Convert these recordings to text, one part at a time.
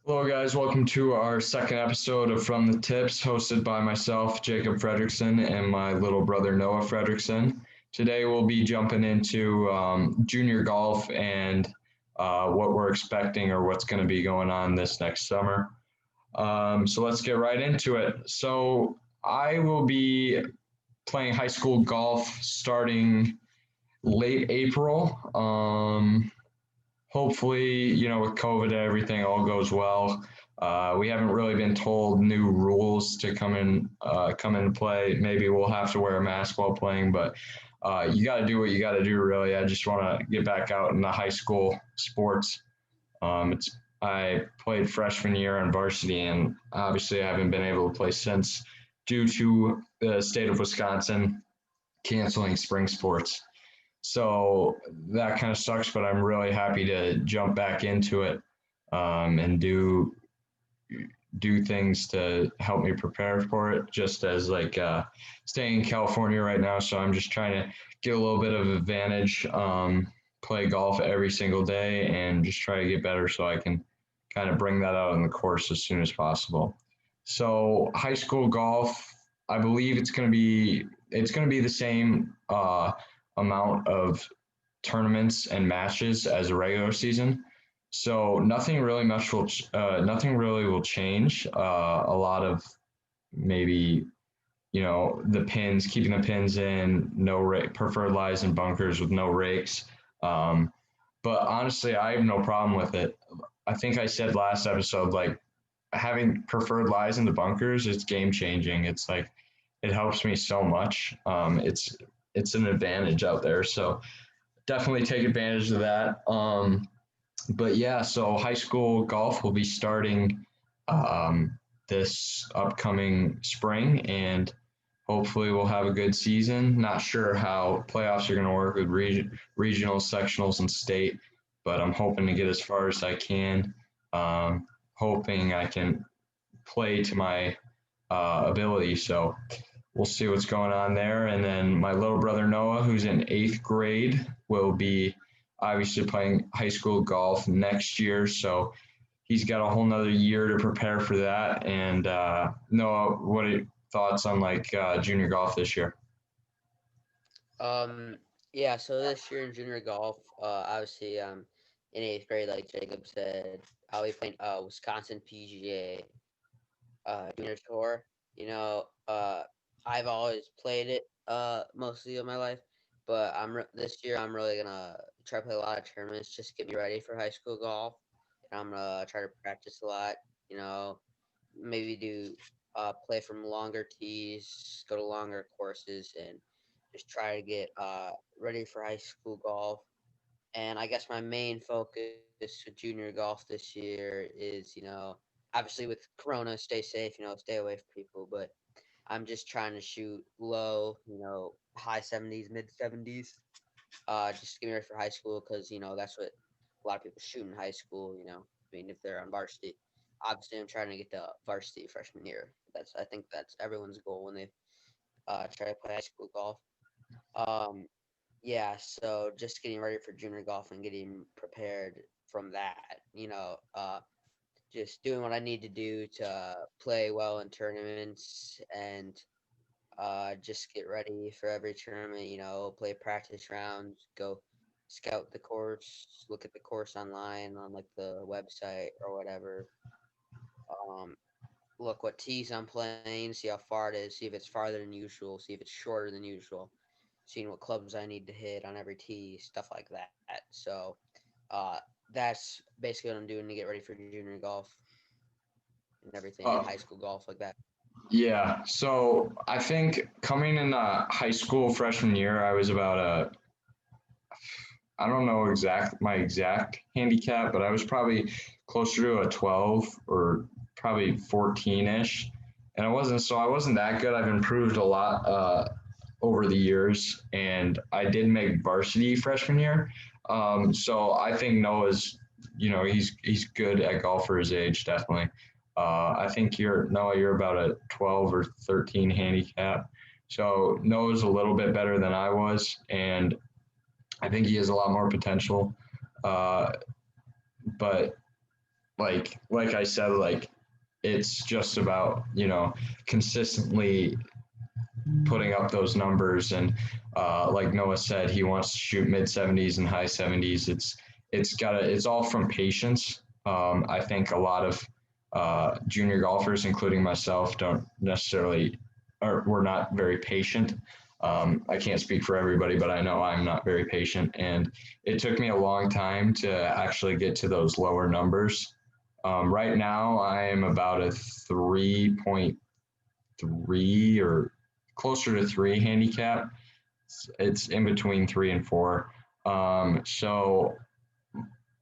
Hello, guys. Welcome to our second episode of From the Tips, hosted by myself, Jacob Fredrickson, and my little brother, Noah Fredrickson. Today, we'll be jumping into junior golf and what we're expecting or what's going to be going on this next summer. So, let's get right into it. So, I will be playing high school golf starting late April. Hopefully, with COVID and everything, all goes well. We haven't really been told new rules to come into play. Maybe we'll have to wear a mask while playing, but you got to do what you got to do. Really, I just want to get back out in the high school sports. It's I played freshman year on varsity, and obviously I haven't been able to play since due to the state of Wisconsin canceling spring sports. So that kind of sucks, but I'm really happy to jump back into it and do things to help me prepare for it. Just as staying in California right now, so I'm just trying to get a little bit of advantage, play golf every single day, and just try to get better so I can kind of bring that out in the course as soon as possible. So high school golf, I believe it's going to be the same amount of tournaments and matches as a regular season. So nothing really will change. A lot of maybe the pins, keeping the pins in, no preferred lies and bunkers with no rakes. Um, but honestly, I have no problem with it. I think I said last episode, like having preferred lies in the bunkers, it's game changing. It's like it helps me so much. It's an advantage out there. So definitely take advantage of that. But yeah, so high school golf will be starting this upcoming spring, and hopefully we'll have a good season. Not sure how playoffs are going to work with regional, sectionals, and state, but I'm hoping to get as far as I can. Hoping I can play to my ability. So we'll see what's going on there. And then my little brother Noah, who's in eighth grade, will be obviously playing high school golf next year. So he's got a whole nother year to prepare for that. And Noah, what are your thoughts on junior golf this year? Um, yeah, so this year in junior golf, obviously, in eighth grade, like Jacob said, I'll be playing Wisconsin PGA Junior Tour. You know, I've always played it mostly of my life, but this year I'm really gonna try to play a lot of tournaments just to get me ready for high school golf, and I'm gonna try to practice a lot. You know, maybe do play from longer tees, go to longer courses, and just try to get ready for high school golf. And I guess my main focus with junior golf this year is, obviously with Corona, stay safe, stay away from people. But I'm just trying to shoot low, high 70s, mid 70s, just to get me ready for high school because, that's what a lot of people shoot in high school, I mean, if they're on varsity. Obviously, I'm trying to get to varsity freshman year. I think that's everyone's goal when they try to play high school golf. Um, yeah, so just getting ready for junior golf and getting prepared from that, just doing what I need to do to play well in tournaments and just get ready for every tournament, play practice rounds, go scout the course, look at the course online on like the website or whatever. Um, Look what tees I'm playing, see how far it is, see if it's farther than usual, see if it's shorter than usual, seeing what clubs I need to hit on every tee, stuff like that. So uh, that's basically what I'm doing to get ready for junior golf and everything, and Uh, high school golf like that. yeah, so I think coming in high school freshman year, I was about I don't know my exact handicap, but I was probably closer to a 12 or probably 14-ish. And I wasn't that good. I've improved a lot over the years, and I did make varsity freshman year. So I think Noah's, he's good at golf for his age, definitely. I think Noah, you're about a 12 or 13 handicap. So Noah's a little bit better than I was, and I think he has a lot more potential. Uh, but like I said, like it's just about, consistently putting up those numbers. And like Noah said, he wants to shoot mid 70s and high 70s. It's all from patience. I think a lot of junior golfers, including myself, don't necessarily, or we're not very patient. I can't speak for everybody, but I know I'm not very patient, and it took me a long time to actually get to those lower numbers. Right now, I am about a 3.3 or closer to three handicap. It's in between 3 and 4. So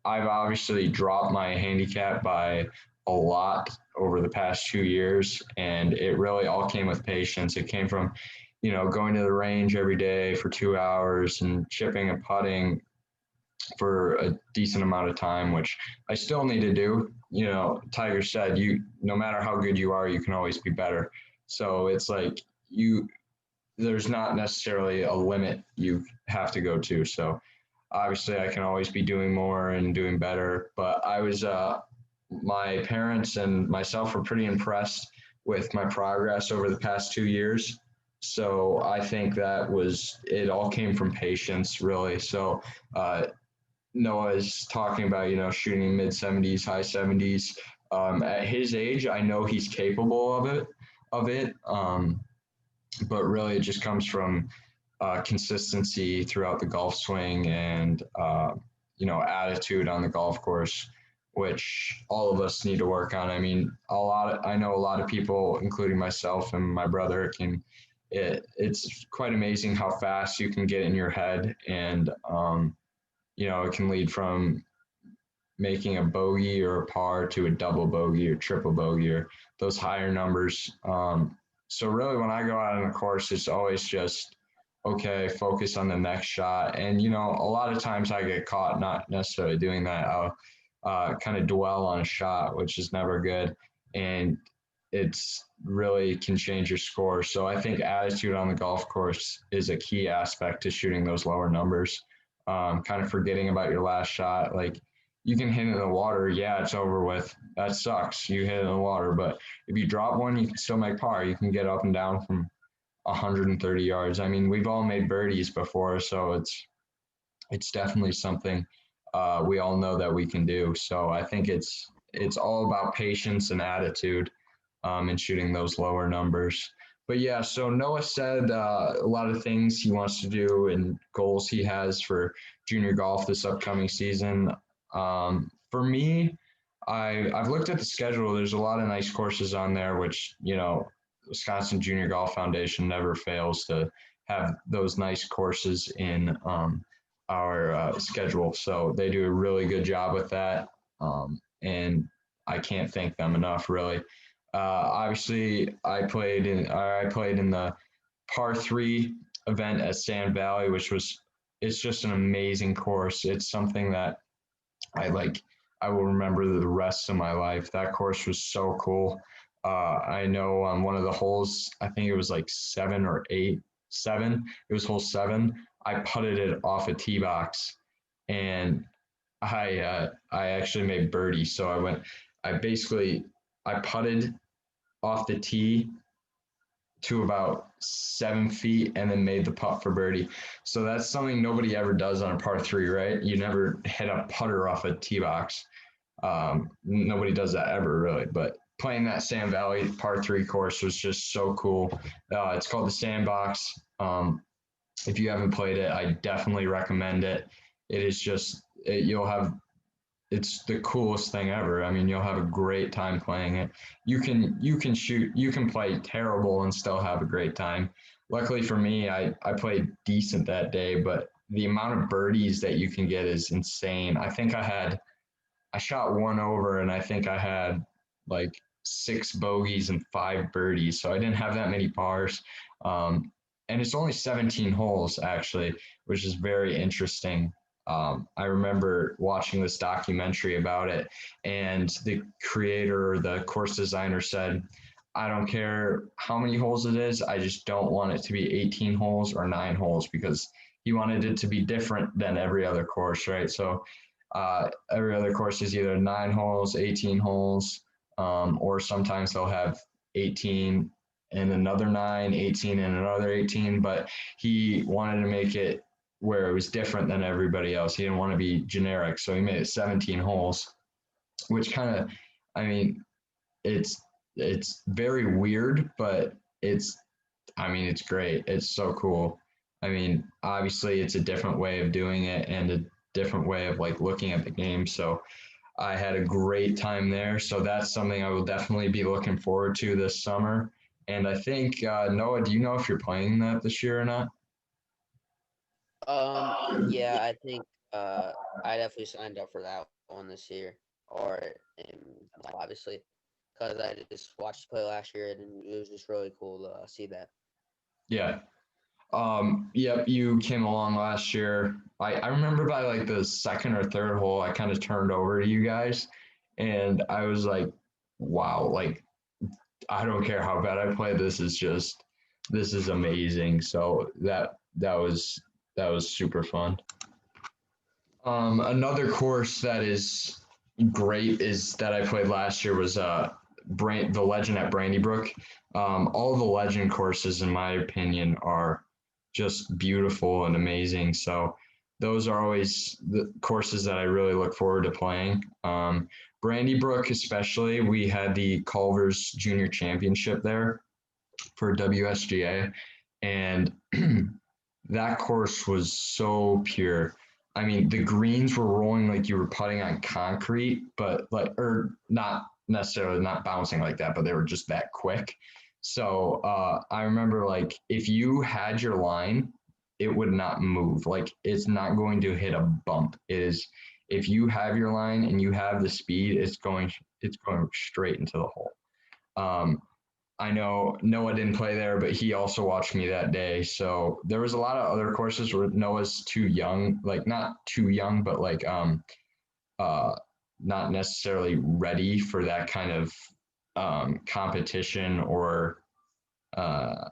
I've obviously dropped my handicap by a lot over the past 2 years, and it really all came with patience. It came from, going to the range every day for 2 hours and chipping and putting for a decent amount of time, which I still need to do. Tiger said, no matter how good you are, you can always be better. So it's like there's not necessarily a limit you have to go to. So obviously I can always be doing more and doing better. But my parents and myself were pretty impressed with my progress over the past 2 years. So I think it all came from patience, really. So Noah is talking about, shooting mid 70s, high 70s. At his age, I know he's capable of it. But really, it just comes from consistency throughout the golf swing and attitude on the golf course, which all of us need to work on. I mean, I know a lot of people, including myself and my brother, it's quite amazing how fast you can get in your head, and it can lead from making a bogey or a par to a double bogey or triple bogey or those higher numbers. So really, when I go out on a course, it's always just, okay, focus on the next shot. And, a lot of times I get caught not necessarily doing that. I'll kind of dwell on a shot, which is never good. And it's really can change your score. So I think attitude on the golf course is a key aspect to shooting those lower numbers. Kind of forgetting about your last shot. Like, you can hit it in the water. Yeah, it's over with. That sucks. You hit it in the water. But if you drop one, you can still make par. You can get up and down from 130 yards. I mean, we've all made birdies before, so it's definitely something we all know that we can do. So I think it's all about patience and attitude in shooting those lower numbers. But yeah, so Noah said a lot of things he wants to do and goals he has for junior golf this upcoming season. For me, I've looked at the schedule. There's a lot of nice courses on there, which, Wisconsin Junior Golf Foundation never fails to have those nice courses in our schedule. So they do a really good job with that. And I can't thank them enough, really. Obviously, I played in the par three event at Sand Valley, it's just an amazing course. It's something that I like. I will remember the rest of my life. That course was so cool. I know on one of the holes, I think it was like 7 or 8, 7. It was hole 7. I putted it off a tee box, and I actually made birdie. So I basically I putted off the tee to about 7 feet and then made the putt for birdie. So that's something nobody ever does on a par three, right? You never hit a putter off a tee box. Nobody does that ever, really. But playing that Sand Valley par three course was just so cool. It's called the Sandbox. If you haven't played it, I definitely recommend it. It is just it's the coolest thing ever. I mean, you'll have a great time playing it. You can play terrible and still have a great time. Luckily for me, I played decent that day, but the amount of birdies that you can get is insane. I shot one over, and I think I had like 6 bogeys and 5 birdies. So I didn't have that many pars. And it's only 17 holes, actually, which is very interesting. I remember watching this documentary about it, and the creator, the course designer said, I don't care how many holes it is. I just don't want it to be 18 holes or 9 holes, because he wanted it to be different than every other course, right? So Every other course is either 9 holes, 18 holes, or sometimes they'll have 18 and another 9, 18 and another 18. But he wanted to make it where it was different than everybody else. He didn't want to be generic, so he made it 17 holes, which kind of, I mean, it's it's very weird, but it's I mean, it's great. It's so cool. I mean, obviously, it's a different way of doing it and a different way of like looking at the game. So I had a great time there. So that's something I will definitely be looking forward to this summer. And I think Noah, do you know if you're playing that this year or not? Yeah, I think I definitely signed up for that one this year, or obviously, because I just watched play last year and it was just really cool to see that. Yeah. Yep, you came along last year. I remember by like the second or third hole, I kind of turned over to you guys, and I was like, wow, like I don't care how bad I play. This is amazing. So that was super fun. Another course that is great is that I played last year was the Legend at Brandybrook. All the Legend courses, in my opinion, are just beautiful and amazing. So those are always the courses that I really look forward to playing. Brandybrook, especially, we had the Culver's Junior Championship there for WSGA, and that course was so pure. I mean, the greens were rolling like you were putting on concrete, but like, or not necessarily not bouncing like that, but they were just that quick. So I remember like if you had your line, it would not move. Like it's not going to hit a bump. It is if you have your line and you have the speed, it's going straight into the hole. Um, I know Noah didn't play there, but he also watched me that day. So there was a lot of other courses where Noah's too young, like not too young, but like uh not necessarily ready for that kind of competition or uh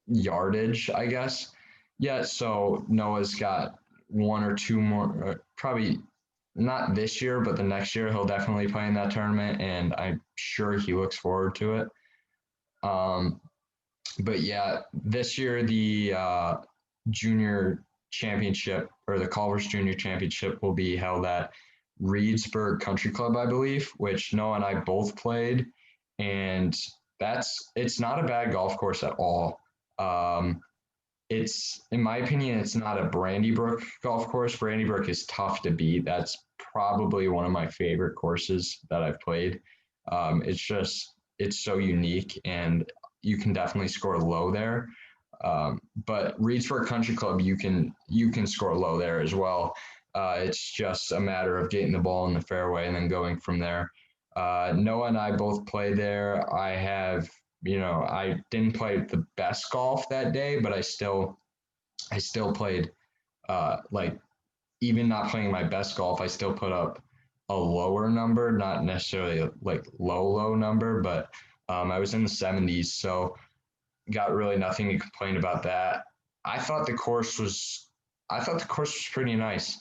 yardage, I guess. Yeah, so Noah's got one or two more, probably not this year, but the next year he'll definitely play in that tournament, and I'm sure he looks forward to it. Um, but yeah, this year the junior championship or the Culver's Junior Championship will be held at Reedsburg Country Club, I believe, which Noah and I both played, and it's not a bad golf course at all. Um, it's in my opinion, it's not a Brandybrook golf course. Brandybrook is tough to beat. That's probably one of my favorite courses that I've played. It's so unique, and you can definitely score low there. But Reedsburg Country Club, you can score low there as well. It's just a matter of getting the ball in the fairway and then going from there. Noah and I both play there. I didn't play the best golf that day, but I still played like even not playing my best golf, I still put up a lower number, not necessarily like low number, but I was in the 70s, so got really nothing to complain about that. I thought the course was I thought the course was pretty nice.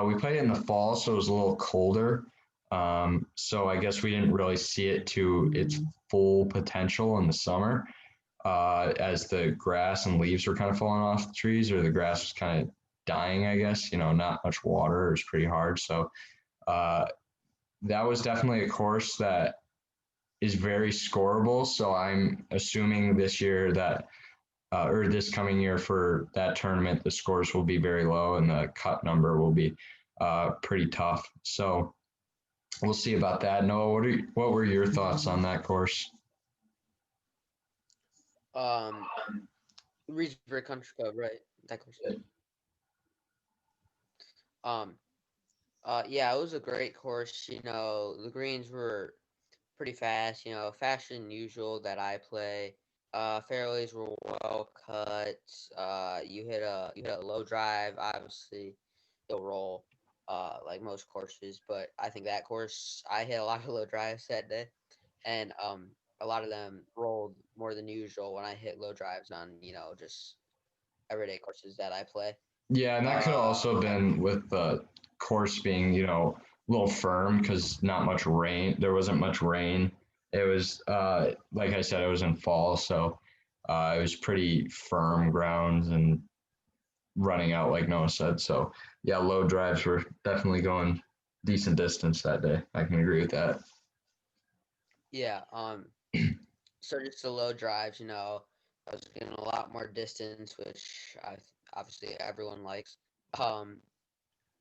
We played it in the fall, so it was a little colder. So I guess we didn't really see it to its full potential in the summer, as the grass and leaves were kind of falling off the trees, or the grass was kind of dying. I guess not much water. It was pretty hard. So uh, that was definitely a course that is very scoreable. So I'm assuming this year that or this coming year for that tournament, the scores will be very low and the cut number will be pretty tough. So we'll see about that. Noah, what were your thoughts on that course? Um, Reedsburg Country Club, right? That course. Um, yeah, it was a great course. The greens were pretty fast. Faster than usual that I play. Fairways were well cut. You hit a low drive. Obviously, you'll roll. Like most courses, but I think that course I hit a lot of low drives that day, and a lot of them rolled more than usual when I hit low drives on just everyday courses that I play. Yeah, and that could have Uh, also been with the course being, a little firm because not much rain. There wasn't much rain. It was, like I said, it was in fall, so it was pretty firm grounds and running out, like Noah said. So yeah, low drives were definitely going decent distance that day. I can agree with that. Yeah. So just the low drives, I was getting a lot more distance, which obviously everyone likes. Um,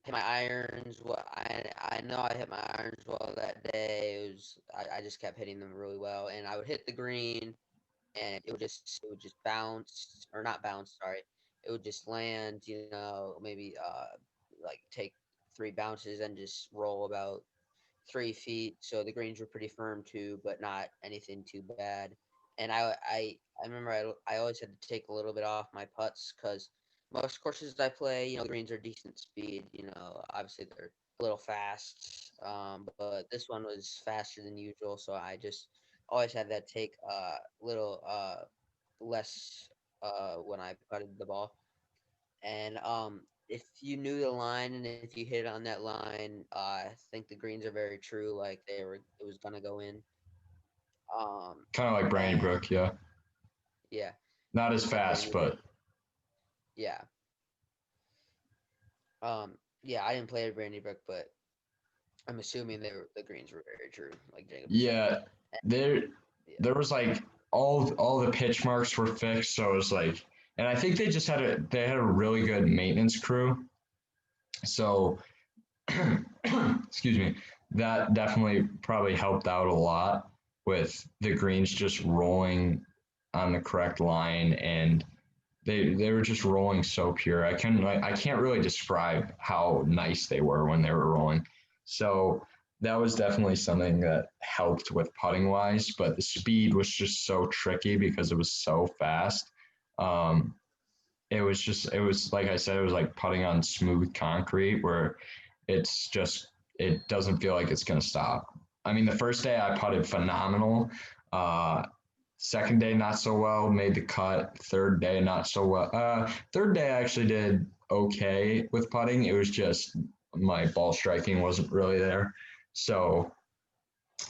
Hit my irons. I know I hit my irons well that day. I just kept hitting them really well, and I would hit the green, and it would just bounce or not bounce. Sorry, it would just land. Maybe like take three bounces and just roll about 3 feet. So the greens were pretty firm too, but not anything too bad. And I remember I always had to take a little bit off my putts because most courses I play, the greens are decent speed. Obviously they're a little fast, but this one was faster than usual. So I just always had that take a little less when I putted the ball. And if you knew the line and if you hit on that line, I think the greens are very true. Like it was gonna go in. Um, Kind of like Brandy and Brook, yeah. yeah, Not as like fast, Brandy Brook. but Yeah. Yeah, I didn't play at Brandy Brook, but I'm assuming the greens were very true, like Jacob said. yeah, there Yeah. there was like all the pitch marks were fixed, so it was like, and I think they had a really good maintenance crew. So excuse me, that definitely probably helped out a lot with the greens just rolling on the correct line, and they were just rolling so pure. I can't really describe how nice they were when they were rolling. So that was definitely something that helped with putting wise, but the speed was just so tricky because it was so fast. Um, it was like I said, it was like putting on smooth concrete where it doesn't feel like it's going to stop. I mean, the first day I putted phenomenal. Uh, Second day, not so well, made the cut. Third day, not so well. Third day, I actually did okay with putting. It was just my ball striking wasn't really there. So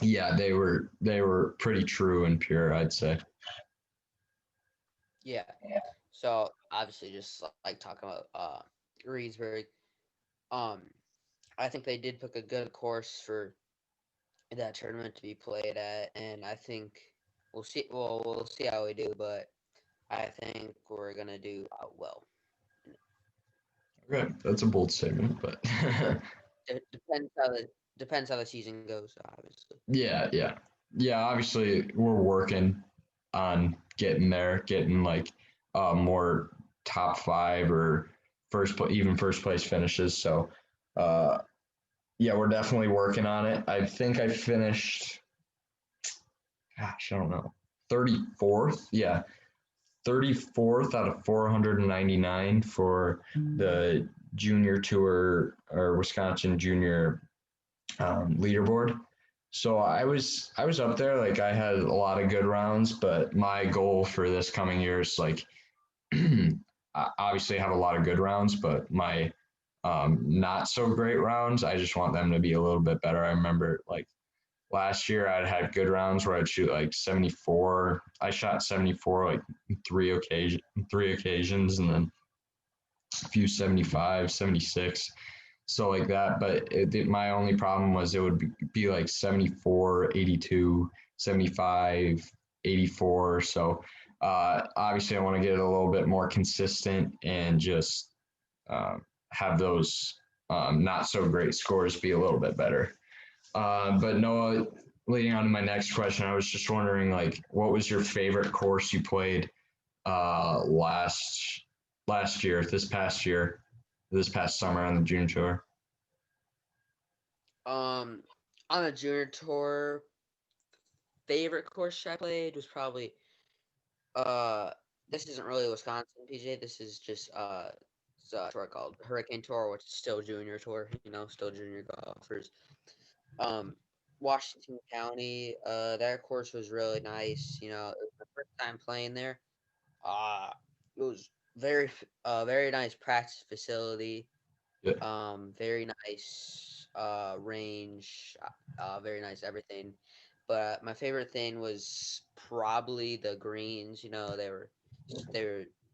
yeah, they were pretty true and pure, I'd say. Yeah. So obviously, just like talking about Reedsburg, um, I think they did pick a good course for that tournament to be played at, and I think we'll see. Well, we'll see how we do, but I think we're gonna do well. Okay, that's a bold statement, but It depends how the season goes, obviously. yeah, yeah, yeah. Obviously, we're working on getting there, getting like more top five or even first place finishes. So uh, yeah, we're definitely working on it. I think I finished, gosh, I don't know, 34th. Yeah, 34th out of 499 for the junior tour or Wisconsin junior leaderboard. So I was up there. Like I had a lot of good rounds, but my goal for this coming year is like obviously have a lot of good rounds, but my not so great rounds, I just want them to be a little bit better. I remember like last year I'd had good rounds where I'd shoot like 74. I shot 74 like three occasions, and then a few 75, 76. So like that, but my only problem was it would be like 74, 82, 75, 84. So obviously I want to get it a little bit more consistent and just have those not so great scores be a little bit better. But Noah, leading on to my next question, I was just wondering, like, what was your favorite course you played last year, this past summer on the June tour? Um, on a junior tour, favorite course I played was probably uh this isn't really Wisconsin PJ. This is just it's a tour called Hurricane Tour, which is still junior tour. Still junior golfers. Um, Washington County. That course was really nice. It was my first time playing there. Uh, it was very nice practice facility. Yeah. Very nice range, very nice everything. But my favorite thing was probably the greens. You know, they were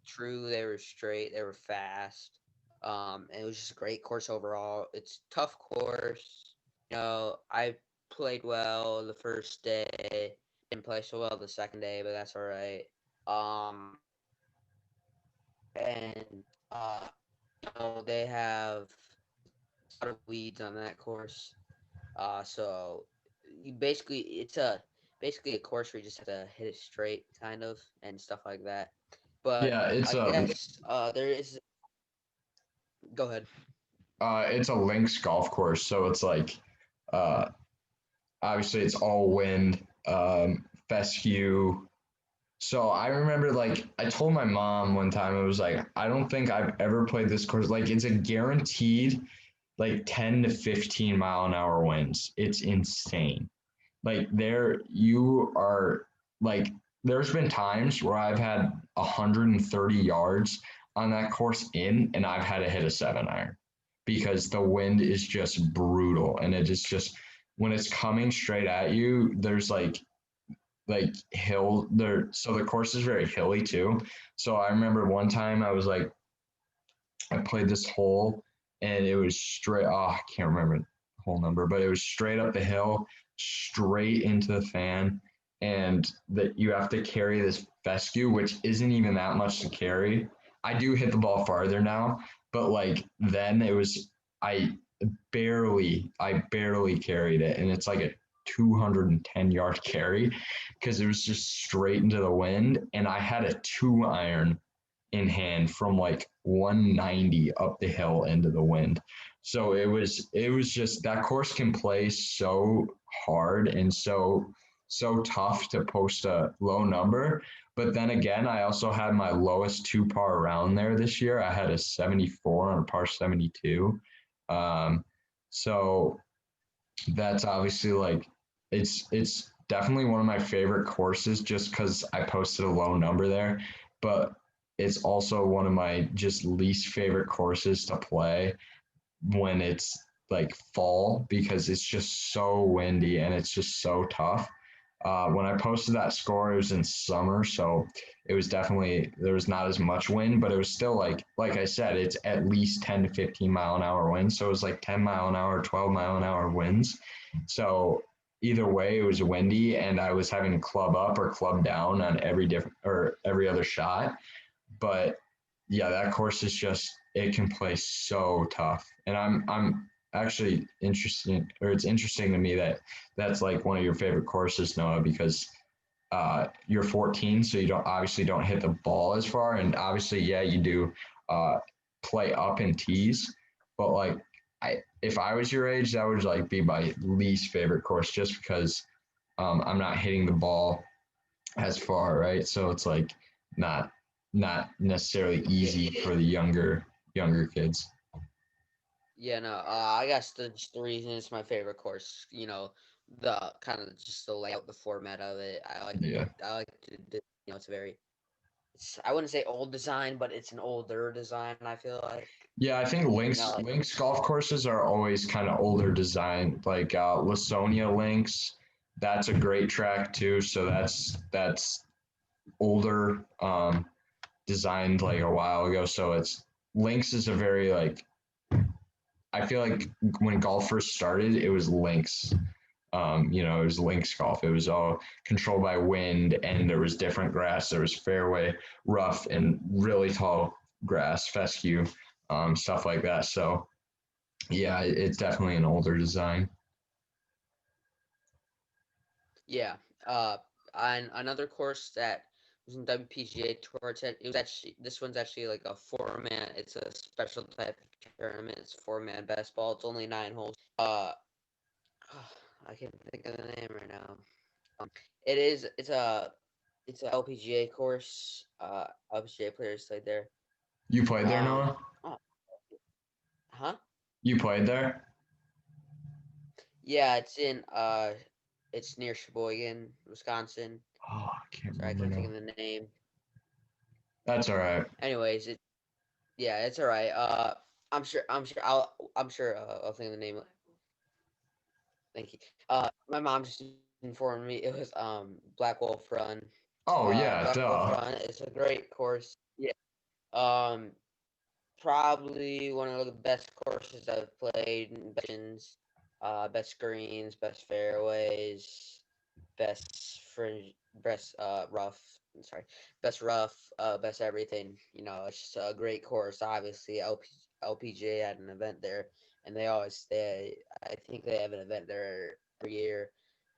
true, they were straight, they were fast. And it was just a great course overall. It's tough course. You know, I played well the first day, didn't play so well the second day, but that's all right. Um, and they have a lot of weeds on that course. So you basically basically a course where you just have to hit it straight, kind of, and stuff like that. But Yeah, I guess there is. Go ahead. it's a links golf course, so it's like uh obviously it's all wind, fescue. So I remember like I told my mom one time, it was like, I don't think I've ever played this course. Like it's a guaranteed like 10 to 15 mile an hour winds. It's insane. Like there you are like there's been times where I've had 130 yards on that course in and I've had to hit a 7 iron because the wind is just brutal and it is just when it's coming straight at you, there's like hill there, so the course is very hilly too. So I remember one time I was like I played this hole and it was straight, oh, I can't remember the whole number, but it was straight up the hill, straight into the fan. And that you have to carry this fescue, which isn't even that much to carry. I do hit the ball farther now, but like then it was, I I barely carried it. And it's like a 210-yard carry because it was just straight into the wind. And I had a 2 iron in hand from like 190 up the hill into the wind. So it was just that course can play so hard and so tough to post a low number. But then again, I also had my lowest two par round there this year. I had a 74 on a par 72. Um, so that's obviously like it's definitely one of my favorite courses just because I posted a low number there, but it's also one of my just least favorite courses to play when it's like fall because it's just so windy and it's just so tough. When I posted that score, it was in summer, so it was definitely there was not as much wind, but it was still like I said, it's at least 10 to 15 mile an hour winds. So it was like 10 mile an hour, 12 mile an hour winds. So either way, it was windy, and I was having to club up or club down on every different or every other shot. But yeah, that course is just it can play so tough, and I'm actually interested, or it's interesting to me that that's like one of your favorite courses, Noah, because you're 14, so you don't hit the ball as far, and obviously, yeah, you do uh, play up in tees, but like if I was your age, that would like be my least favorite course, just because I'm not hitting the ball as far, right? So it's like not not necessarily Yeah, easy for the younger kids. yeah, no. I guess just the reason it's my favorite course. You know, the kind of just the layout, the format of it. Yeah. I like it's very. I wouldn't say old design, but it's an older design. I feel like. Yeah, I think You know, like links golf courses are always kind of older design, like Lasonia Links. That's a great track too. So that's older, designed like a while ago. So it's links is a very like I feel like when golf first started, it was links. It was links golf. It was all controlled by wind, and there was different grass. There was fairway, rough, and really tall grass, fescue, stuff like that. So yeah, it's definitely an older design. yeah. Uh, and another course that was in WPGA Tour. It was actually this one's actually like a four-man. It's a special type of tournament. It's four-man best ball. It's only 9 holes. I can't think of the name right now. Um, it is. It's a LPGA course. LPGA players played there. You played there, Um, Noah? oh, huh? You played there? Yeah, it's near Sheboygan, Wisconsin. Oh, I can't Sorry, I remember can't think now. of the name. That's all right. Anyways, yeah, it's all right. I'll think of the name. Thank you. My mom just informed me it was Black Wolf Run. Oh yeah, Black Wolf duh. Run. It's a great course. Yeah. Um, Probably one of the best courses I've played. Best greens, best fairways, best rough. Sorry, best rough, best everything. It's just a great course. Obviously, LPGA had an event there, and I think they have an event there every year.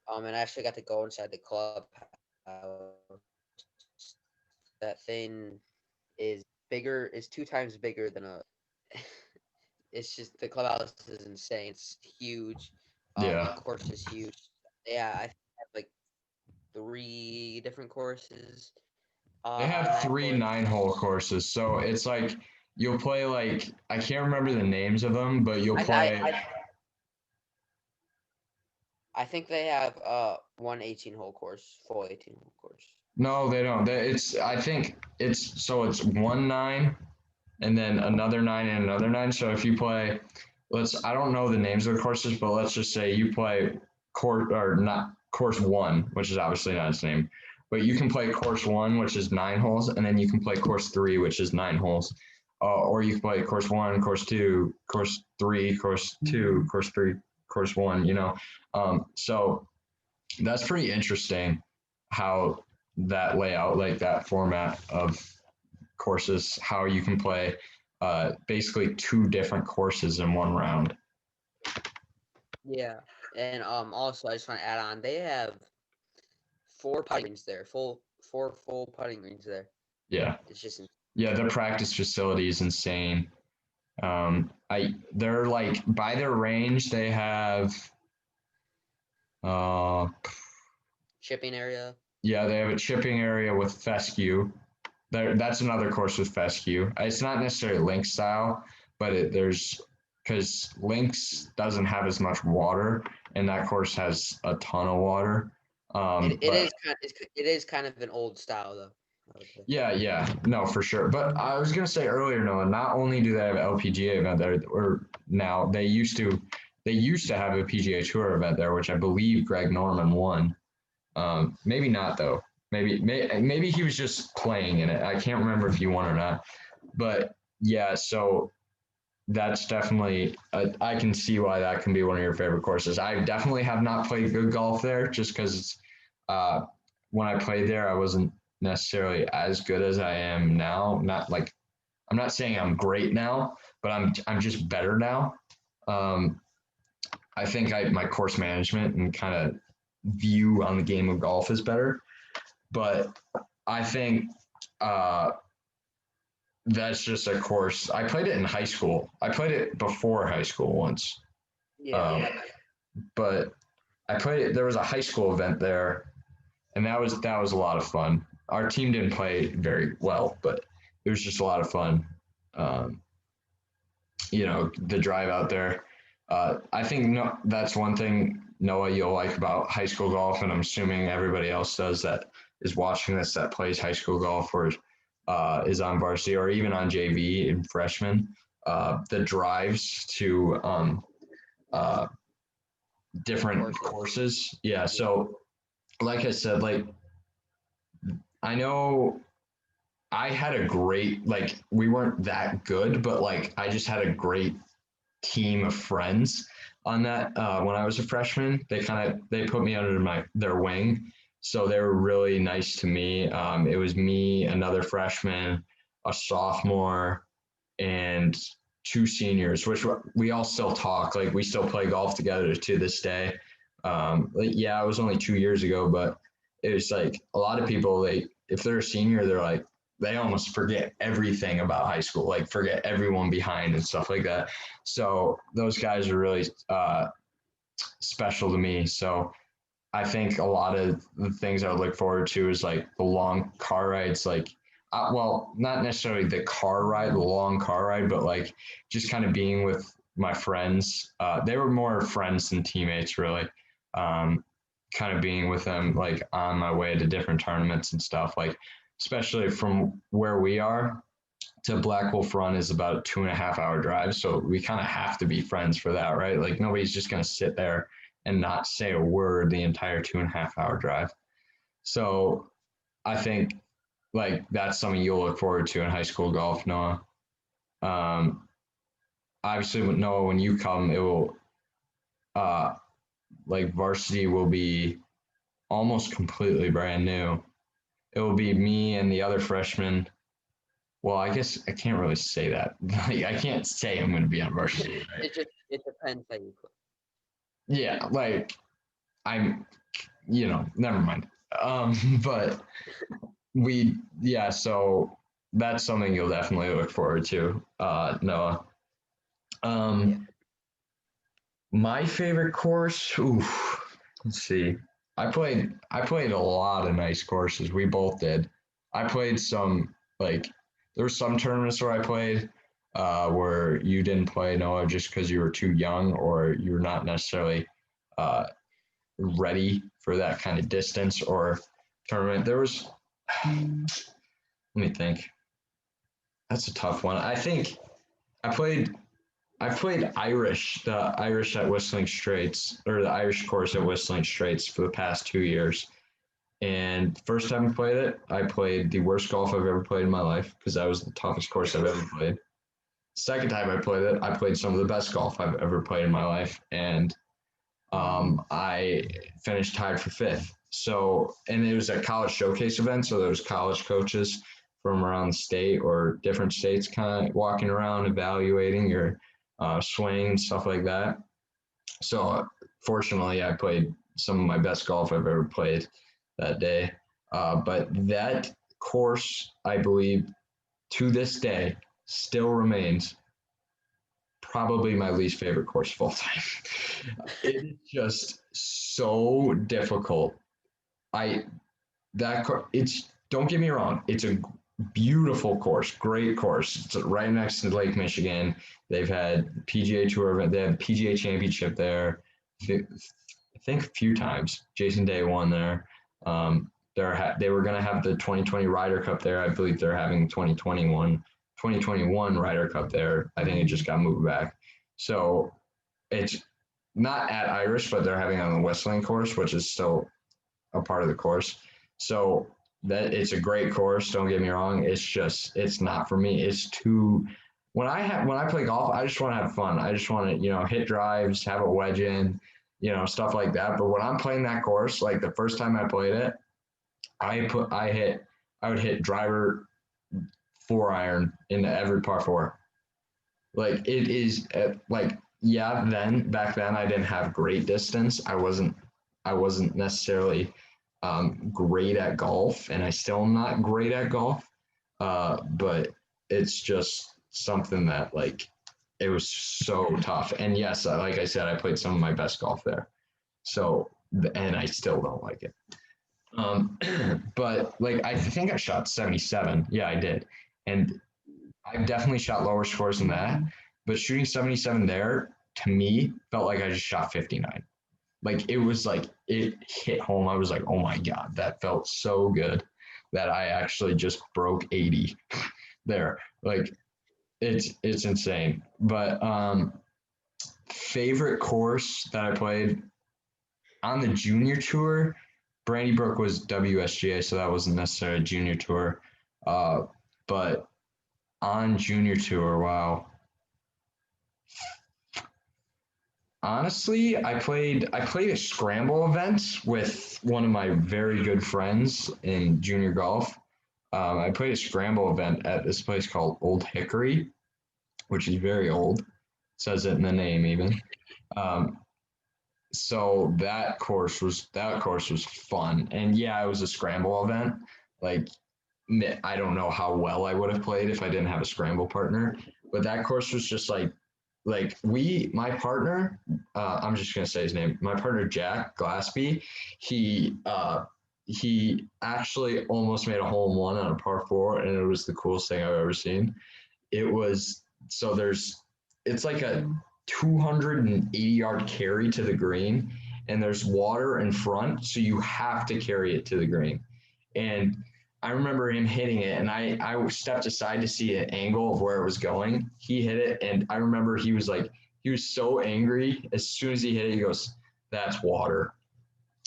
And I actually got to go inside the clubhouse. That thing is 2 times bigger than a. It's just the clubhouse is insane. It's huge. The Yeah. course is huge. Yeah, I have like 3 different courses They on have that three course. 9-hole courses. So it's like you'll play like I can't remember the names of them, but you'll I I, play. I, I think they have one 18-hole course, full 18-hole course. No, they don't. It's I think it's 1 9 and then another 9 and another 9. So if you play, I don't know the names of the courses, but let's just say you play course or not course one, which is obviously not its name, but you can play course one, which is 9 holes, and then you can play course three, which is 9 holes. Or you can play course one, course two, course three, course two, course three, course one, so that's pretty interesting how that layout, like that format of courses, how you can play basically two different courses in one round. Yeah, and also I just want to add on, they have 4 putting greens there, four full putting greens there. Yeah. It's just Yeah, their practice facility is insane. They're like by their range they have uh chipping area. yeah, they have a chipping area with fescue. That's another course with fescue. It's not necessarily link style, but there's because links doesn't have as much water, and that course has a ton of water. But It is kind of an old style though, I would say. yeah, yeah, no, for sure. But I was gonna say earlier, Noah, not only do they have LPGA event there, or now they used to have a PGA Tour event there, which I believe Greg Norman won. Maybe not though. Maybe he was just playing in it. I can't remember if he won or not. But yeah, so that's definitely I can see why that can be one of your favorite courses. I definitely have not played good golf there, just because uh, when I played there, I wasn't necessarily as good as I am now. Not like I'm not saying I'm great now, but I'm just better now. Um, I think my course management and kind of view on the game of golf is better. But I think uh, that's just a course. I played it in high school. I played it before high school once. Yeah. Um, but I played it. There was a high school event there, and that was a lot of fun. Our team didn't play very well, but it was just a lot of fun. Um, the drive out there. I think no, that's one thing, Noah, you'll like about high school golf, and I'm assuming everybody else does that is watching this that plays high school golf or is on varsity or even on JV in freshman. The drives to uh, different courses. Yeah. So, like I said, like I know I had a great like we weren't that good, but like I just had a great team of friends on that when I was a freshman. They put me under their wing, so they were really nice to me. It was me, another freshman, a sophomore, and two seniors, which we all still talk. Like we still play golf together to this day. Yeah, it was only 2 years ago, but it was like a lot of people. If they're a senior, they're like they almost forget everything about high school, like forget everyone behind and stuff like that. So those guys are really special to me. So I think a lot of the things I would look forward to is like the long car rides, like, well, not necessarily the car ride, the long car ride, but like just kind of being with my friends. They were more friends than teammates, really. Um, Kind of being with them, like on my way to different tournaments and stuff, like, especially from where we are to Black Wolf Run is about a 2.5 hour drive. So we kind of have to be friends for that, right? Like nobody's just going to sit there and not say a word the entire 2.5 hour drive. So I think like that's something you'll look forward to in high school golf, Noah. Um, Obviously, Noah, when you come, it will uh, like varsity will be almost completely brand new. It will be me and the other freshmen. Well, I guess I can't really say that. Like, I can't say I'm going to be on varsity, right? It depends how you play. Yeah, like I'm, never mind. But yeah, so that's something you'll definitely look forward to, Noah. Yeah. Um, my favorite course, let's see. I played a lot of nice courses. We both did. I played some like there were some tournaments where I played where you didn't play, Noah, just because you were too young or you're not necessarily uh, ready for that kind of distance or tournament. There was, let me think. That's a tough one. I think I played I played the Irish at Whistling Straits, or the Irish course at Whistling Straits for the past 2 years. And first time I played it, I played the worst golf I've ever played in my life because that was the toughest course I've ever played. Second time I played it, I played some of the best golf I've ever played in my life, and I finished tied for fifth. So, and it was a college showcase event, so there was college coaches from around the state or different states kind of walking around evaluating your swing and stuff like that. So, fortunately, I played some of my best golf I've ever played that day. But that course, I believe, to this day, still remains probably my least favorite course of all time. It is just so difficult. I it's don't get me wrong, it's a beautiful course, great course. It's right next to Lake Michigan. They've had PGA Tour event, they had PGA Championship there. I think a few times. Jason Day won there. They were going to have the 2020 Ryder Cup there. I believe they're having 2021 Ryder Cup there. I think it just got moved back. So it's not at Irish, but they're having on the Westland course, which is still a part of the course. So that it's a great course. Don't get me wrong. It's not for me. It's too. When I play golf, I just want to have fun. I just want to hit drives, have a wedge in, stuff like that. But when I'm playing that course, like the first time I played it, I would hit driver 4 iron into every par four. Like it is like yeah. Then back then I didn't have great distance. I wasn't necessarily great at golf, and I still am not great at golf. But it's just something that like it was so tough. And yes, like I said, I played some of my best golf there. So and I still don't like it. But like I think I shot 77. Yeah, I did, and I've definitely shot lower scores than that. But shooting 77 there to me felt like I just shot 59. Like it was like it hit home. I was like, oh my God, that felt so good that I actually just broke 80 there. Like it's insane. But favorite course that I played on the junior tour, Brandy Brook was WSGA, so that wasn't necessarily a junior tour. But on junior tour, wow. Honestly, I played a scramble event with one of my very good friends in junior golf. I played a scramble event at this place called Old Hickory, which is very old. It says it in the name even. Um, so that course was fun, and yeah, it was a scramble event. Like I don't know how well I would have played if I didn't have a scramble partner, but that course was just like my partner, I'm just gonna say his name. My partner Jack Glassby, he actually almost made a hole in one on a par four, and it was the coolest thing I've ever seen. It was so there's it's like a 280-yard carry to the green, and there's water in front, so you have to carry it to the green. And I remember him hitting it, and I stepped aside to see an angle of where it was going. He hit it, and I remember he was so angry. As soon as he hit it, he goes, "That's water."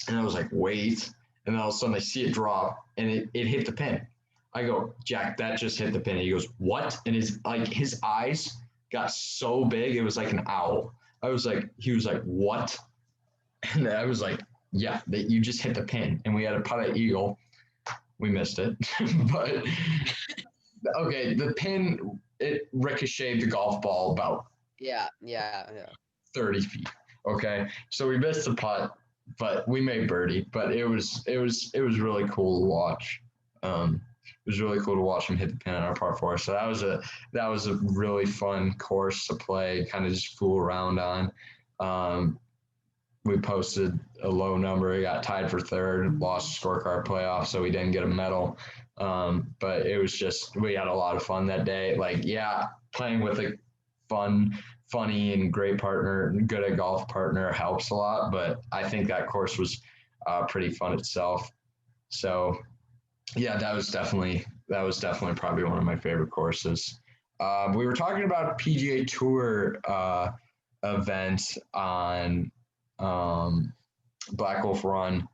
And I was like, "Wait." And then all of a sudden I see it drop, and it hit the pin. I go, "Jack, that just hit the pin." And he goes, "What?" And his eyes got so big, it was like an owl. He was like, "What?" And I was like, "Yeah, that you just hit the pin." And we had a putt at eagle. We missed it. But okay, the pin, it ricocheted the golf ball about Yeah, yeah, yeah. 30 feet. Okay. So we missed the putt, but we made birdie. But it was really cool to watch. It was really cool to watch him hit the pin on our par four. So that was a really fun course to play, kind of just fool around on. We posted a low number. He got tied for third, lost scorecard playoff, so we didn't get a medal. But it was just, we had a lot of fun that day. Like, yeah, playing with a funny and great partner, good at golf partner helps a lot. But I think that course was pretty fun itself. So yeah, that was definitely probably one of my favorite courses. We were talking about PGA Tour event on Black Wolf Run.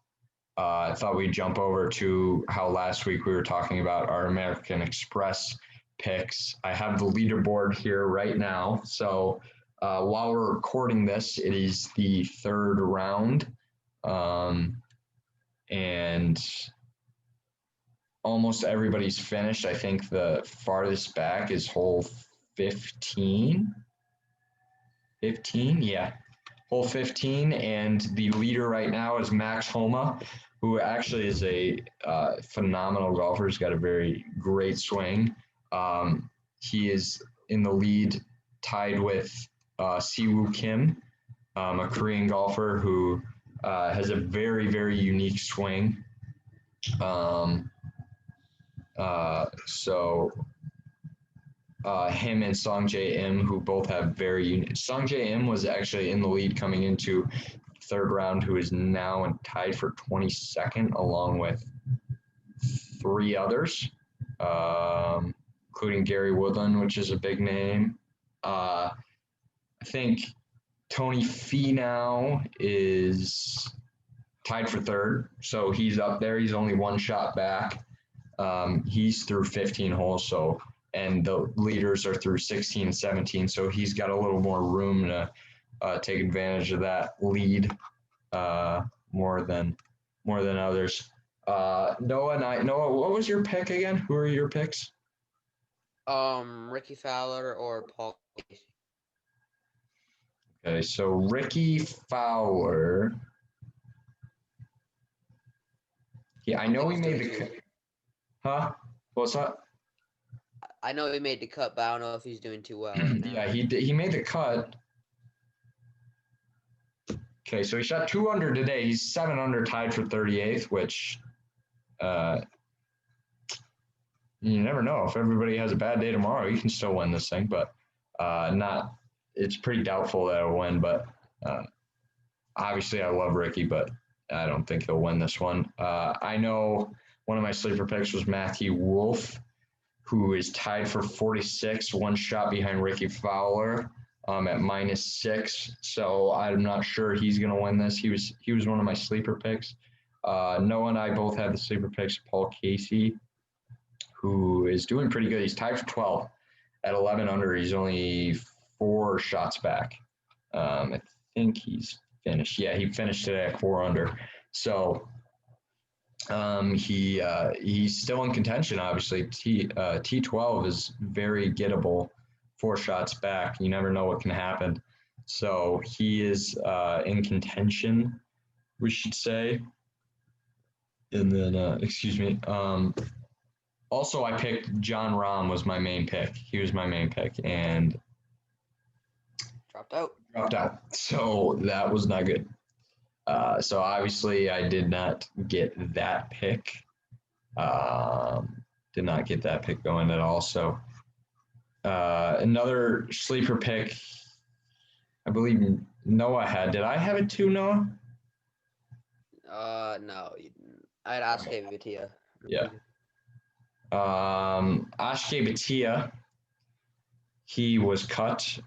I thought we'd jump over to how last week we were talking about our American Express picks. I have the leaderboard here right now. So while we're recording this, it is the third round. And almost everybody's finished. I think the farthest back is hole 15. 15, yeah. Hole 15, and the leader right now is Max Homa, who actually is a phenomenal golfer. He's got a very great swing. He is in the lead, tied with Siwoo Kim, a Korean golfer who has a very, very unique swing. So him and Song Jae Im, who both have very unique. Song Jae Im was actually in the lead coming into third round, who is now tied for 22nd, along with three others, including Gary Woodland, which is a big name. I think Tony Finau is tied for third, so he's up there. He's only one shot back. He's through 15 holes, and the leaders are through 16 and 17, so he's got a little more room to take advantage of that lead more than others. Noah, what was your pick again? Who are your picks? Ricky Fowler or Paul Casey. Okay, so Ricky Fowler. Yeah, I know he made the cut. Huh? What's that? I know he made the cut, but I don't know if he's doing too well right now. Yeah, he made the cut. Okay, so he shot 2 under today. He's 7 under, tied for 38th, which you never know. If everybody has a bad day tomorrow, you can still win this thing, but not. It's pretty doubtful that he'll win. But obviously, I love Ricky, but I don't think he'll win this one. I know one of my sleeper picks was Matthew Wolff, who is tied for 46, one shot behind Ricky Fowler at -6. So I'm not sure he's going to win this. He was one of my sleeper picks. Noah and I both had the sleeper picks. Paul Casey, who is doing pretty good. He's tied for 12 at 11 under. He's only 4 shots back. I think he's finished. Yeah, he finished today at 4 under. So he's still in contention. Obviously, T12 is very gettable. 4 shots back. You never know what can happen. So he is in contention, we should say. And then, excuse me. Also, I picked Jon Rahm was my main pick. He was my main pick and dropped out. So that was not good. So obviously I did not get that pick. Did not get that pick going at all. So another sleeper pick, I believe Noah had. Did I have it too, Noah? No, you didn't. I'd ask gave it to you. Yeah. Ashke Batia, he was cut.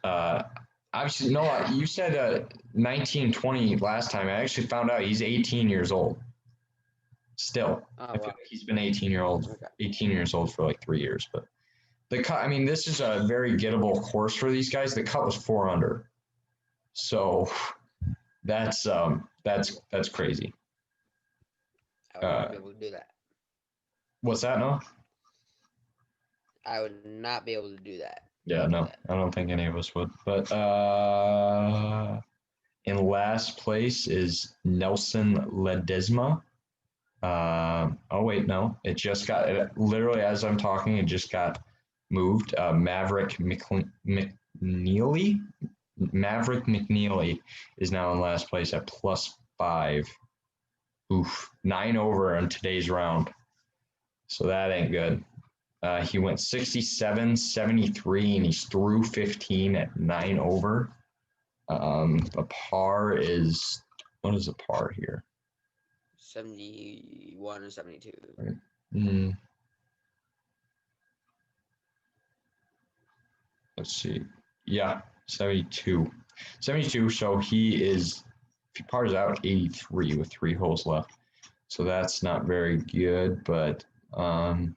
Obviously, no, you said 19, 20 last time. I actually found out he's 18 years old. Still, Oh I feel wow. like he's been 18 Okay. 18 years old for like 3 years. But the cut, I mean, this is a very gettable course for these guys. The cut was 4 under, so that's crazy. I would not Uh, be able to do that. what's that? No. I would not be able to do that. Yeah, Do no, that. I don't think any of us would. But in last place is Nelson Ledesma. Oh wait, no, it just got literally as I'm talking, it just got moved. McNeely, Maverick McNeely is now in last place at +5. Oof, 9 over in today's round. So that ain't good. He went 67, 73, and he's through 15 at 9 over. A par is, what is a par here? 71 and 72. Mm, let's see. Yeah, 72. 72. So he is, if he pars out, 83 with 3 holes left. So that's not very good. But I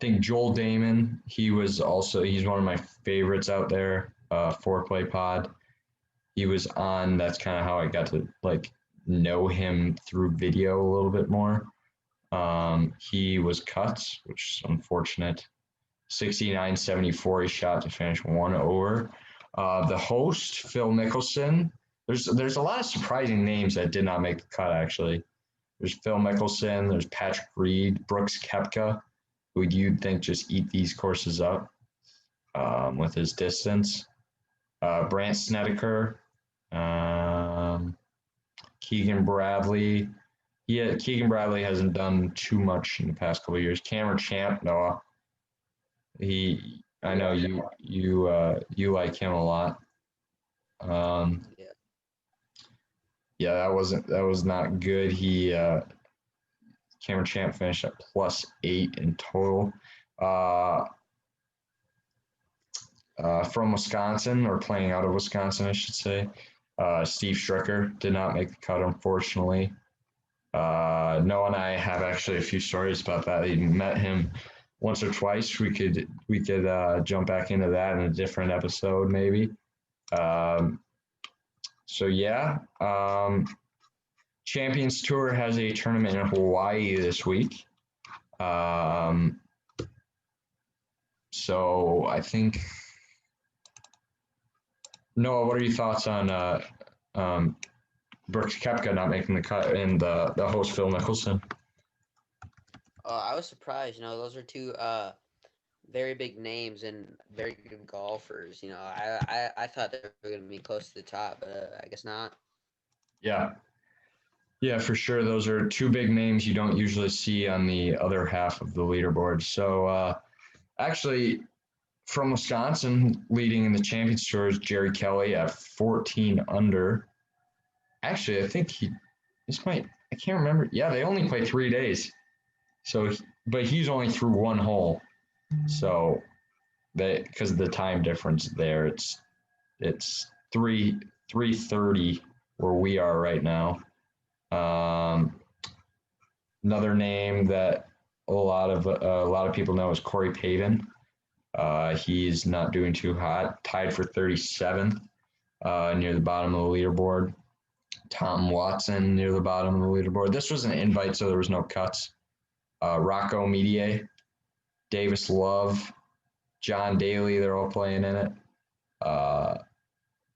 think Joel Damon, he's one of my favorites out there, Foreplay Pod. He was on, that's kind of how I got to like know him through video a little bit more. He was cut, which is unfortunate. 69-74, he shot to finish 1 over. The host, Phil Mickelson, there's a lot of surprising names that did not make the cut, actually. There's Phil Mickelson, there's Patrick Reed, Brooks Koepka, who you'd think just eat these courses up with his distance. Brandt Snedeker, Keegan Bradley. Yeah, Keegan Bradley hasn't done too much in the past couple of years. Cameron Champ, Noah. I know you like him a lot. Yeah. Yeah, that was not good. Cameron Champ finished at +8 in total. From Wisconsin, or playing out of Wisconsin, I should say. Steve Stricker did not make the cut, unfortunately. Noah and I have actually a few stories about that. We met him once or twice. We could jump back into that in a different episode, maybe. So yeah, Champions Tour has a tournament in Hawaii this week. So I think, Noah, what are your thoughts on Brooks Koepka not making the cut and the host Phil Mickelson? I was surprised. Those are two very big names and very good golfers. I thought they were going to be close to the top, but I guess not. Yeah. Yeah, for sure. Those are two big names you don't usually see on the other half of the leaderboard. So actually, from Wisconsin, leading in the Champions Tour is Jerry Kelly at 14 under. Actually, I think I can't remember. Yeah, they only play 3 days. But he's only through 1 hole. So because of the time difference there, it's 3:30 where we are right now. Another name that a lot of people know is Corey Pavin. He's not doing too hot, tied for 37th near the bottom of the leaderboard. Tom Watson near the bottom of the leaderboard. This was an invite, so there was no cuts. Rocco Medier, Davis Love, John Daly, they're all playing in it.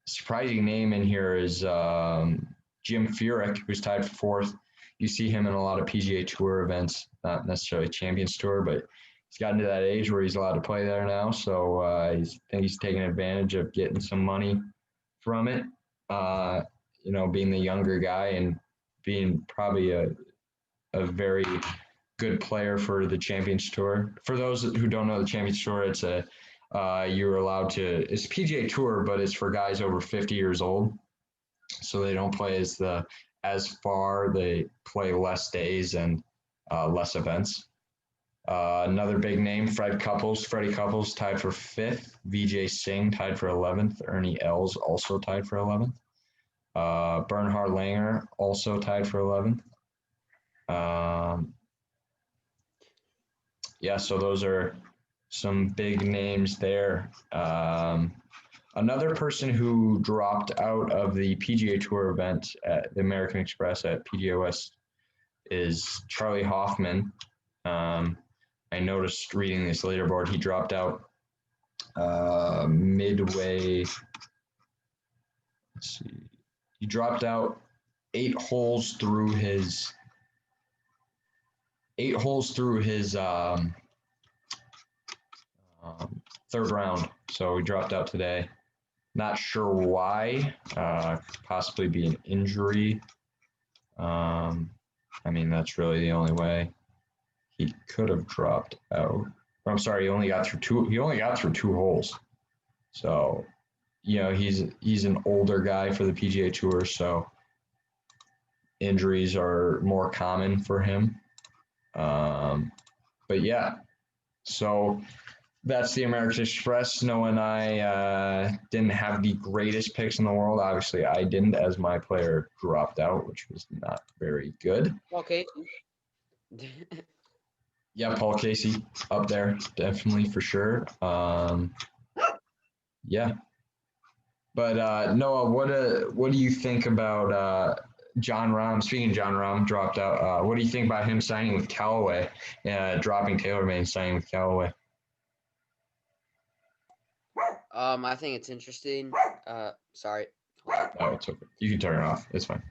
Surprising name in here is Jim Furyk, who's tied for 4th. You see him in a lot of PGA Tour events, not necessarily Champions Tour, but he's gotten to that age where he's allowed to play there now. So I think he's taking advantage of getting some money from it. Being the younger guy and being probably a very good player for the Champions Tour. For those who don't know the Champions Tour, it's you're allowed to, it's PGA Tour, but it's for guys over 50 years old. So they don't play as far. They play less days and less events. Another big name, Freddie Couples tied for 5th. Vijay Singh tied for 11th. Ernie Els also tied for 11th. Bernhard Langer also tied for 11th. Yeah, so those are some big names there. Another person who dropped out of the PGA Tour event at the American Express at PGA West is Charlie Hoffman. I noticed reading this leaderboard, he dropped out midway. Let's see. He dropped out 8 holes through his 3rd round. So he dropped out today. Not sure why. Could possibly be an injury. I mean, that's really the only way he could have dropped out. I'm sorry, he only got through 2 holes. So, he's an older guy for the PGA Tour, so injuries are more common for him. But yeah, so that's the American Express. Noah and I didn't have the greatest picks in the world. Obviously, I didn't, as my player dropped out, which was not very good. Okay. Yeah, Paul Casey up there, definitely for sure. Yeah, but Noah, what do you think about Jon Rahm? Speaking of Jon Rahm, dropped out. What do you think about him signing with Callaway, dropping TaylorMade and signing with Callaway? I think it's interesting. Sorry. Oh, it's okay. You can turn it off. It's fine.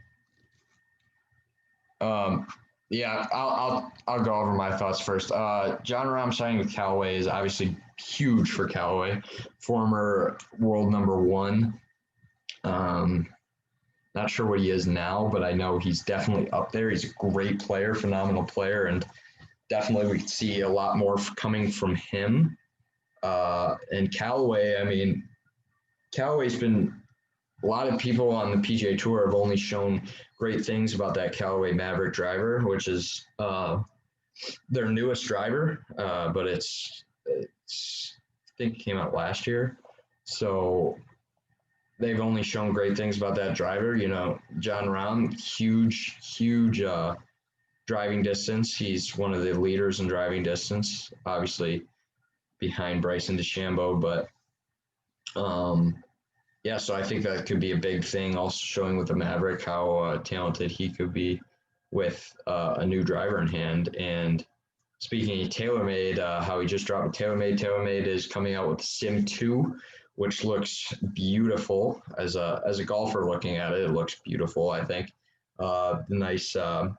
Yeah, I'll go over my thoughts first. Jon Rahm signing with Callaway is obviously huge for Callaway, former world number 1. Not sure what he is now, but I know he's definitely up there. He's a great player, phenomenal player, and definitely we could see a lot more coming from him. And Callaway, I mean, Callaway's been a lot of people on the PGA Tour have only shown great things about that Callaway Maverick driver, which is their newest driver, but it's I think it came out last year. So they've only shown great things about that driver. Jon Rahm, huge driving distance. He's one of the leaders in driving distance, obviously behind Bryson DeChambeau, but yeah, so I think that could be a big thing, also showing with the Maverick how talented he could be with a new driver in hand. And speaking of TaylorMade, how he just dropped TaylorMade. TaylorMade is coming out with Sim 2, which looks beautiful. As a golfer looking at it, it looks beautiful, I think. The nice, I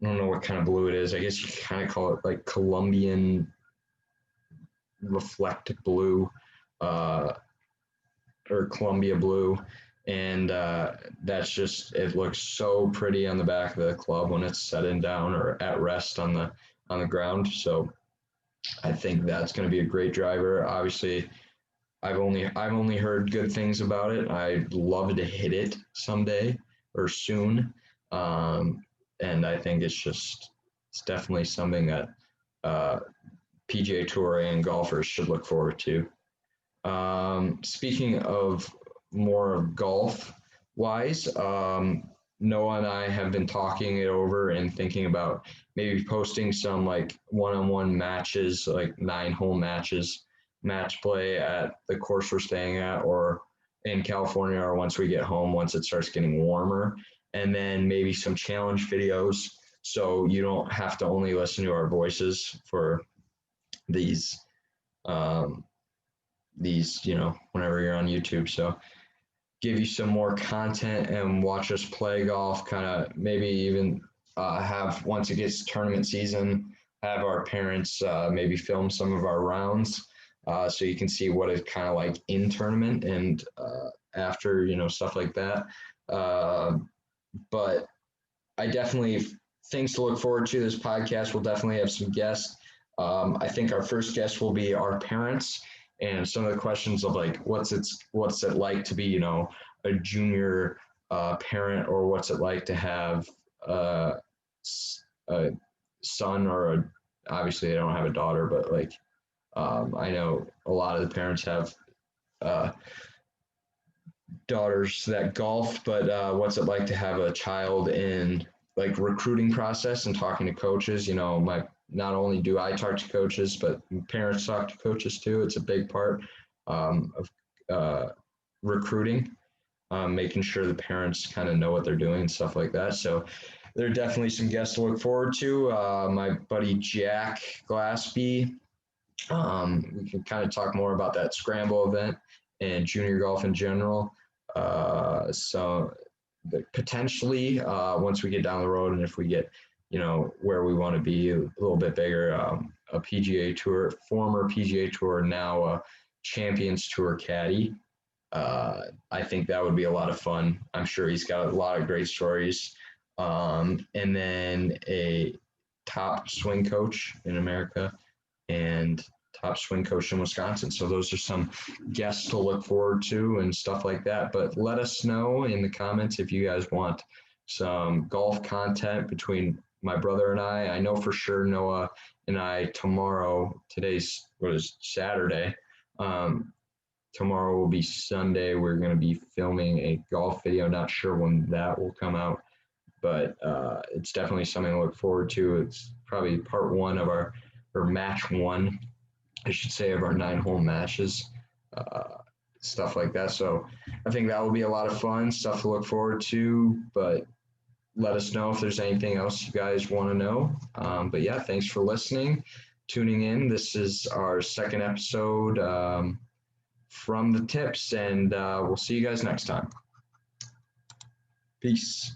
don't know what kind of blue it is. I guess you kind of call it like Colombian reflect blue. Or Columbia blue, and that's just, it looks so pretty on the back of the club when it's setting down or at rest on the ground. So I think that's going to be a great driver. Obviously, I've only heard good things about it. I'd love to hit it someday or soon, and I think it's definitely something that PGA Tour and golfers should look forward to. Speaking of more of golf wise, Noah and I have been talking it over and thinking about maybe posting some like one-on-one matches, like 9-hole matches, match play at the course we're staying at or in California, or once we get home, once it starts getting warmer, and then maybe some challenge videos. So you don't have to only listen to our voices for these, whenever you're on YouTube. So give you some more content and watch us play golf, kind of maybe even have, once it gets tournament season, have our parents maybe film some of our rounds so you can see what it's kind of like in tournament and after, stuff like that. But I definitely, things to look forward to. This podcast will definitely have some guests. I think our first guest will be our parents, and some of the questions of like, what's it like to be, a junior parent, or what's it like to have a son or obviously they don't have a daughter, but like I know a lot of the parents have uh, daughters that golf, but what's it like to have a child in like recruiting process and talking to coaches? You know, my not only do I talk to coaches, but parents talk to coaches too. It's a big part of recruiting, making sure the parents kind of know what they're doing and stuff like that. So there are definitely some guests to look forward to. My buddy Jack Glassby. We can kind of talk more about that scramble event and junior golf in general. So potentially, once we get down the road and if we get, you know, where we want to be a little bit bigger, a PGA Tour, former PGA Tour, now a Champions Tour caddy. I think that would be a lot of fun. I'm sure he's got a lot of great stories. And then a top swing coach in America and top swing coach in Wisconsin. So those are some guests to look forward to and stuff like that. But let us know in the comments if you guys want some golf content between my brother and I. I know for sure Noah and I tomorrow, today's what is Saturday. Tomorrow will be Sunday. We're going to be filming a golf video. Not sure when that will come out, but it's definitely something to look forward to. It's probably part one of our, or match one, I should say, of our 9-hole matches, uh, stuff like that. So I think that will be a lot of fun, stuff to look forward to, but let us know if there's anything else you guys want to know. But yeah, thanks for listening, tuning in. This is our second episode from the tips, and we'll see you guys next time. Peace.